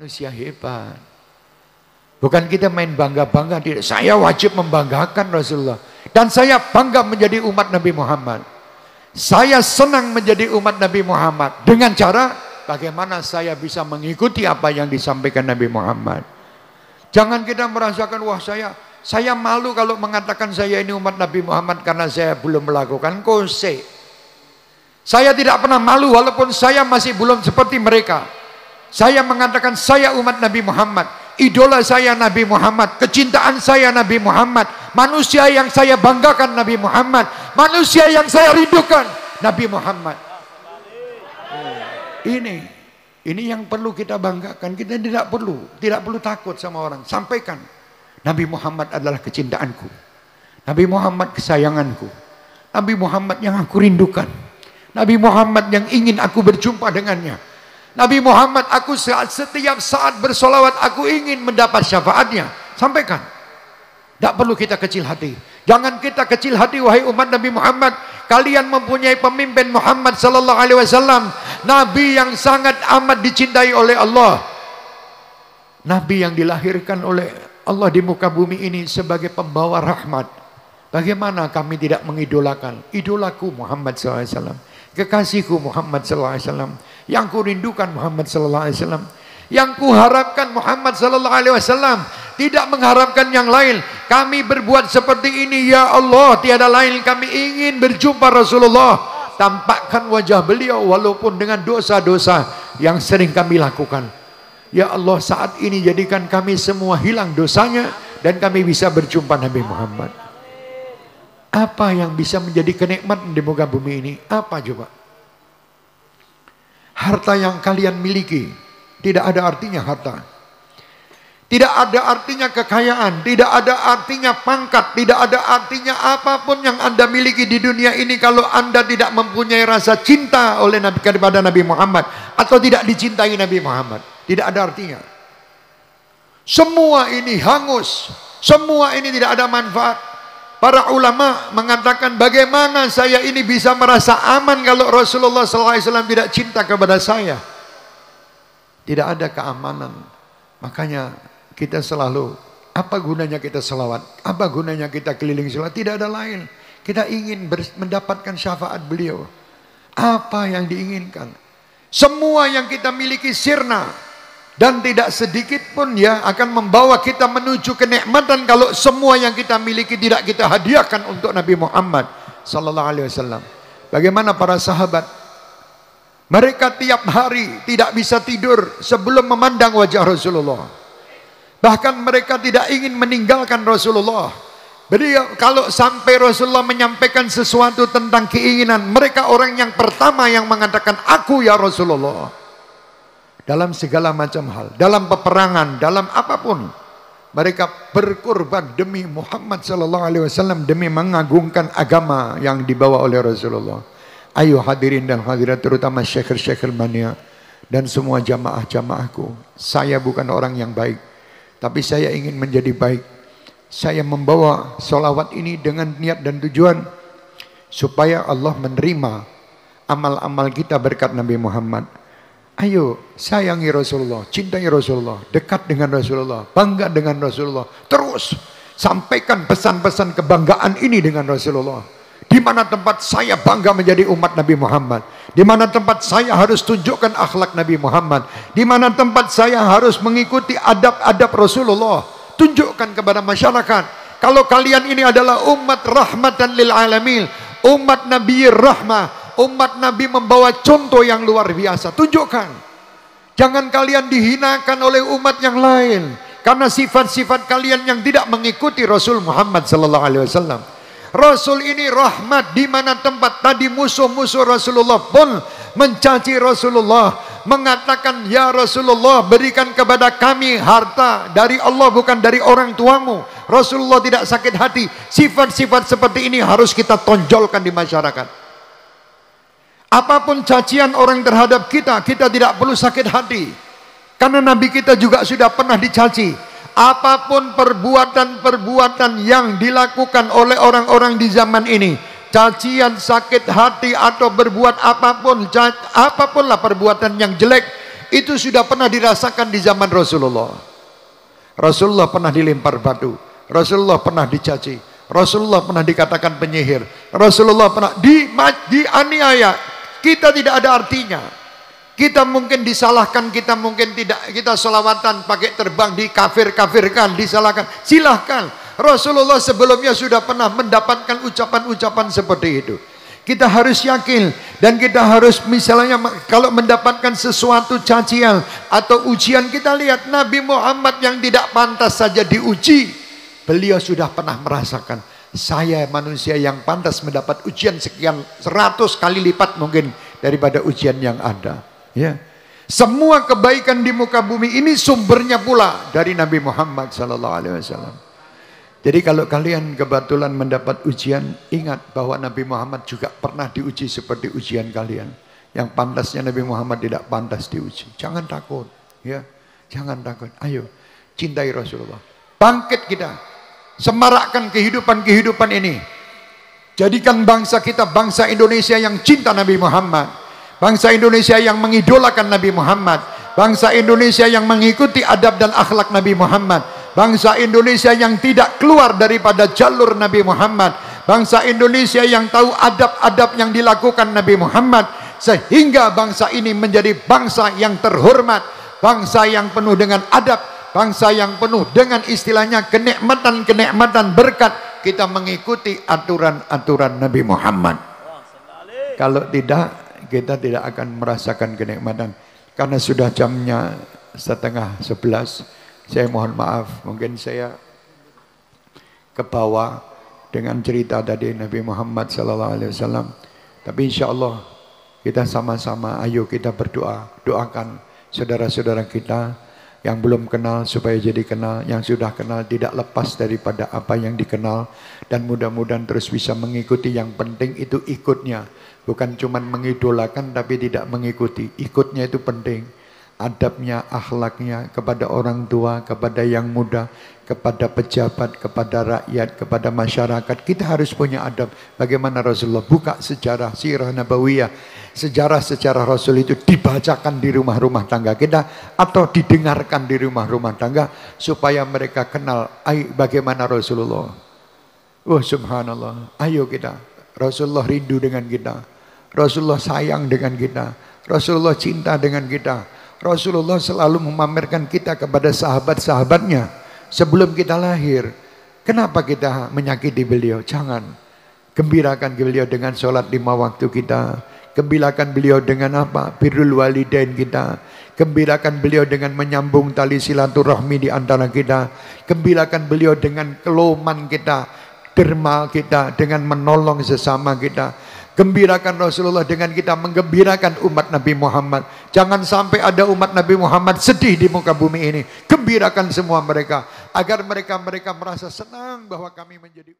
Manusia hebat. Bukan kita main bangga-bangga. Saya wajib membanggakan Rasulullah. Dan saya bangga menjadi umat Nabi Muhammad. Saya senang menjadi umat Nabi Muhammad. Dengan cara bagaimana saya bisa mengikuti apa yang disampaikan Nabi Muhammad. Jangan kita merasakan, wah saya malu kalau mengatakan saya ini umat Nabi Muhammad karena saya belum melakukan kose. Saya tidak pernah malu walaupun saya masih belum seperti mereka. Saya mengatakan saya umat Nabi Muhammad. Idola saya Nabi Muhammad. Kecintaan saya Nabi Muhammad. Manusia yang saya banggakan Nabi Muhammad. Manusia yang saya rindukan Nabi Muhammad. Ini yang perlu kita banggakan. Kita tidak perlu takut sama orang. Sampaikan, Nabi Muhammad adalah kecintaanku. Nabi Muhammad kesayanganku. Nabi Muhammad yang aku rindukan. Nabi Muhammad yang ingin aku berjumpa dengannya. Nabi Muhammad, aku setiap saat bersolawat, aku ingin mendapat syafaatnya. Sampaikan. Tidak perlu kita kecil hati. Jangan kita kecil hati, wahai umat Nabi Muhammad. Kalian mempunyai pemimpin Muhammad sallallahu alaihi wasallam, Nabi yang sangat amat dicintai oleh Allah. Nabi yang dilahirkan oleh Allah di muka bumi ini sebagai pembawa rahmat. Bagaimana kami tidak mengidolakan? Idolaku Muhammad sallallahu alaihi wasallam. Kekasihku Muhammad sallallahu alaihi wasallam, yang ku rindukan Muhammad sallallahu alaihi wasallam, yang ku harapkan Muhammad sallallahu alaihi wasallam, tidak mengharapkan yang lain. Kami berbuat seperti ini, ya Allah, tiada lain kami ingin berjumpa Rasulullah. Tampakkan wajah beliau walaupun dengan dosa-dosa yang sering kami lakukan. Ya Allah, saat ini jadikan kami semua hilang dosanya dan kami bisa berjumpa Nabi Muhammad. Apa yang bisa menjadi kenikmatan di muka bumi ini? Apa coba? Harta yang kalian miliki tidak ada artinya harta. Tidak ada artinya kekayaan, tidak ada artinya pangkat, tidak ada artinya apapun yang Anda miliki di dunia ini kalau Anda tidak mempunyai rasa cinta oleh Nabi kepada Nabi Muhammad atau tidak dicintai Nabi Muhammad. Tidak ada artinya. Semua ini hangus, semua ini tidak ada manfaat. Para ulama mengatakan, bagaimana saya ini bisa merasa aman kalau Rasulullah SAW tidak cinta kepada saya? Tidak ada keamanan. Makanya kita selalu, apa gunanya kita selawat? Apa gunanya kita keliling selawat? Tidak ada lain. Kita ingin mendapatkan syafaat beliau. Apa yang diinginkan? Semua yang kita miliki sirna. Dan tidak sedikit pun ya akan membawa kita menuju kenikmatan kalau semua yang kita miliki tidak kita hadiahkan untuk Nabi Muhammad sallallahu alaihi wasallam. Bagaimana para sahabat? Mereka tiap hari tidak bisa tidur sebelum memandang wajah Rasulullah. Bahkan mereka tidak ingin meninggalkan Rasulullah. Beliau kalau sampai Rasulullah menyampaikan sesuatu tentang keinginan, mereka orang yang pertama yang mengatakan, aku ya Rasulullah. Dalam segala macam hal, dalam peperangan, dalam apapun, mereka berkorban demi Muhammad sallallahu alaihi wasallam, demi mengagungkan agama yang dibawa oleh Rasulullah. Ayo hadirin dan hadirat, terutama syekhir-syekhir mania dan semua jamaah-jamaahku. Saya bukan orang yang baik, tapi saya ingin menjadi baik. Saya membawa solawat ini dengan niat dan tujuan supaya Allah menerima amal-amal kita berkat Nabi Muhammad. Ayo sayangi Rasulullah, cintai Rasulullah, dekat dengan Rasulullah, bangga dengan Rasulullah. Terus sampaikan pesan-pesan kebanggaan ini dengan Rasulullah. Di mana tempat saya bangga menjadi umat Nabi Muhammad, di mana tempat saya harus tunjukkan akhlak Nabi Muhammad, di mana tempat saya harus mengikuti adab-adab Rasulullah. Tunjukkan kepada masyarakat kalau kalian ini adalah umat rahmatan lil alamin, umat Nabi rahmah. Umat Nabi membawa contoh yang luar biasa. Tunjukkan. Jangan kalian dihinakan oleh umat yang lain karena sifat-sifat kalian yang tidak mengikuti Rasul Muhammad sallallahu alaihi wasallam. Rasul ini rahmat. Di mana tempat tadi musuh-musuh Rasulullah pun mencaci Rasulullah, mengatakan, ya Rasulullah, berikan kepada kami harta dari Allah bukan dari orang tuamu. Rasulullah tidak sakit hati. Sifat-sifat seperti ini harus kita tonjolkan di masyarakat. Apapun cacian orang terhadap kita, kita tidak perlu sakit hati. Karena Nabi kita juga sudah pernah dicaci. Apapun perbuatan-perbuatan yang dilakukan oleh orang-orang di zaman ini, cacian, sakit hati, atau berbuat apapun, apapunlah perbuatan yang jelek, itu sudah pernah dirasakan di zaman Rasulullah. Rasulullah pernah dilempar batu, Rasulullah pernah dicaci, Rasulullah pernah dikatakan penyihir, Rasulullah pernah dianiaya. Kita tidak ada artinya. Kita mungkin disalahkan, kita mungkin tidak, kita selawatan pakai terbang, dikafir-kafirkan, disalahkan. Silahkan. Rasulullah sebelumnya sudah pernah mendapatkan ucapan-ucapan seperti itu. Kita harus yakin, dan kita harus misalnya kalau mendapatkan sesuatu cacian atau ujian, kita lihat Nabi Muhammad yang tidak pantas saja diuji, beliau sudah pernah merasakan. Saya manusia yang pantas mendapat ujian sekian 100 kali lipat mungkin daripada ujian yang ada. Ya, semua kebaikan di muka bumi ini sumbernya pula dari Nabi Muhammad SAW. Jadi kalau kalian kebetulan mendapat ujian, ingat bahwa Nabi Muhammad juga pernah diuji seperti ujian kalian. Yang pantasnya Nabi Muhammad tidak pantas diuji. Jangan takut, ya, jangan takut. Ayo, cintai Rasulullah. Bangkit kita, semarakkan kehidupan ini. Jadikan bangsa kita bangsa Indonesia yang cinta Nabi Muhammad. Bangsa Indonesia yang mengidolakan Nabi Muhammad. Bangsa Indonesia yang mengikuti adab dan akhlak Nabi Muhammad. Bangsa Indonesia yang tidak keluar daripada jalur Nabi Muhammad. Bangsa Indonesia yang tahu adab-adab yang dilakukan Nabi Muhammad. Sehingga bangsa ini menjadi bangsa yang terhormat. Bangsa yang penuh dengan adab. Bangsa yang penuh dengan istilahnya kenikmatan-kenikmatan berkat. Kita mengikuti aturan-aturan Nabi Muhammad. Kalau tidak, kita tidak akan merasakan kenikmatan. Karena sudah jamnya 10:30, saya mohon maaf, mungkin saya ke bawah dengan cerita tadi Nabi Muhammad SAW. Tapi insya Allah kita sama-sama, ayo kita berdoa, doakan saudara-saudara kita yang belum kenal supaya jadi kenal, yang sudah kenal tidak lepas daripada apa yang dikenal, dan mudah-mudahan terus bisa mengikuti. Yang penting itu ikutnya, bukan cuma mengidolakan tapi tidak mengikuti. Ikutnya itu penting, adabnya, akhlaknya kepada orang tua, kepada yang muda, kepada pejabat, kepada rakyat, kepada masyarakat. Kita harus punya adab. Bagaimana Rasulullah? Buka sejarah sirah nabawiyah, sejarah-sejarah Rasul itu dibacakan di rumah-rumah tangga kita atau didengarkan di rumah-rumah tangga supaya mereka kenal bagaimana Rasulullah. Oh subhanallah, ayo kita, Rasulullah rindu dengan kita, Rasulullah sayang dengan kita, Rasulullah cinta dengan kita. Rasulullah selalu memamerkan kita kepada sahabat-sahabatnya sebelum kita lahir. Kenapa kita menyakiti beliau? Jangan. Gembirakan beliau dengan sholat 5 waktu kita. Gembirakan beliau dengan apa? Birrul walidain kita. Gembirakan beliau dengan menyambung tali silaturahmi di antara kita. Gembirakan beliau dengan keloman kita, derma kita, dengan menolong sesama kita. Gembirakan Rasulullah dengan kita menggembirakan umat Nabi Muhammad. Jangan sampai ada umat Nabi Muhammad sedih di muka bumi ini. Gembirakan semua mereka agar mereka merasa senang bahwa kami menjadi